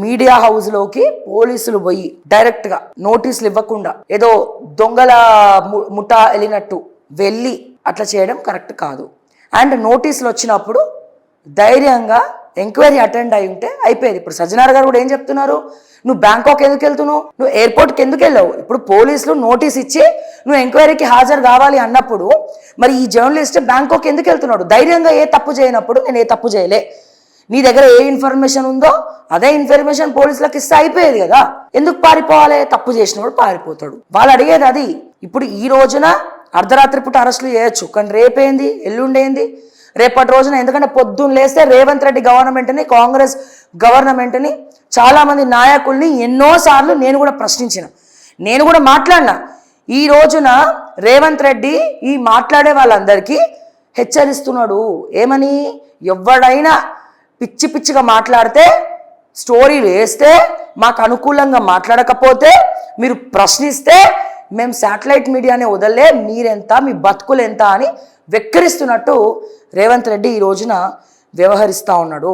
Media హౌస్లోకి పోలీసులు పోయి డైరెక్ట్గా నోటీసులు ఇవ్వకుండా ఏదో దొంగల ముఠా వెళ్ళినట్టు వెళ్ళి అట్లా చేయడం కరెక్ట్ కాదు. అండ్ నోటీసులు వచ్చినప్పుడు ధైర్యంగా ఎంక్వైరీ అటెండ్ అయి ఉంటే అయిపోయేది. ఇప్పుడు సజ్జనార్ గారు కూడా ఏం చెప్తున్నారు, నువ్వు బ్యాంకాక్ ఎందుకు వెళ్తున్నావు, నువ్వు ఎయిర్పోర్ట్కి ఎందుకు వెళ్ళావు? ఇప్పుడు పోలీసులు నోటీస్ ఇచ్చి నువ్వు ఎంక్వైరీకి హాజరు కావాలి అన్నప్పుడు మరి ఈ జర్నలిస్ట్ బ్యాంకాక్ ఎందుకు వెళ్తున్నాడు? ధైర్యంగా ఏ తప్పు చేయనప్పుడు నేను ఏ తప్పు చేయలే, నీ దగ్గర ఏ ఇన్ఫర్మేషన్ ఉందో అదే ఇన్ఫర్మేషన్ పోలీసులకు ఇస్తే అయిపోయేది కదా. ఎందుకు పారిపోవాలి? తప్పు చేసినప్పుడు పారిపోతాడు. వాళ్ళు అడిగేది అది. ఇప్పుడు ఈ రోజున అర్ధరాత్రి పూట అరెస్టులు చేయొచ్చు, కానీ రేపేంది, ఎల్లుండేంది, రేపటి రోజున ఎందుకంటే పొద్దున్న లేస్తే రేవంత్ రెడ్డి గవర్నమెంట్ని, కాంగ్రెస్ గవర్నమెంట్ని, చాలామంది నాయకుల్ని ఎన్నోసార్లు నేను కూడా ప్రశ్నించిన, నేను కూడా మాట్లాడినా. ఈ రోజున రేవంత్ రెడ్డి ఈ మాట్లాడే వాళ్ళందరికీ హెచ్చరిస్తున్నాడు. ఏమని? ఎవడైనా పిచ్చి పిచ్చిగా మాట్లాడితే, స్టోరీలు వేస్తే, మాకు అనుకూలంగా మాట్లాడకపోతే, మీరు ప్రశ్నిస్తే మేము శాటిలైట్ మీడియానే వదలలే, మీరెంత, మీ బతుకులు ఎంత అని వెక్కిరిస్తున్నట్టు రేవంత్ రెడ్డి ఈ రోజున వ్యవహరిస్తూ ఉన్నాడు.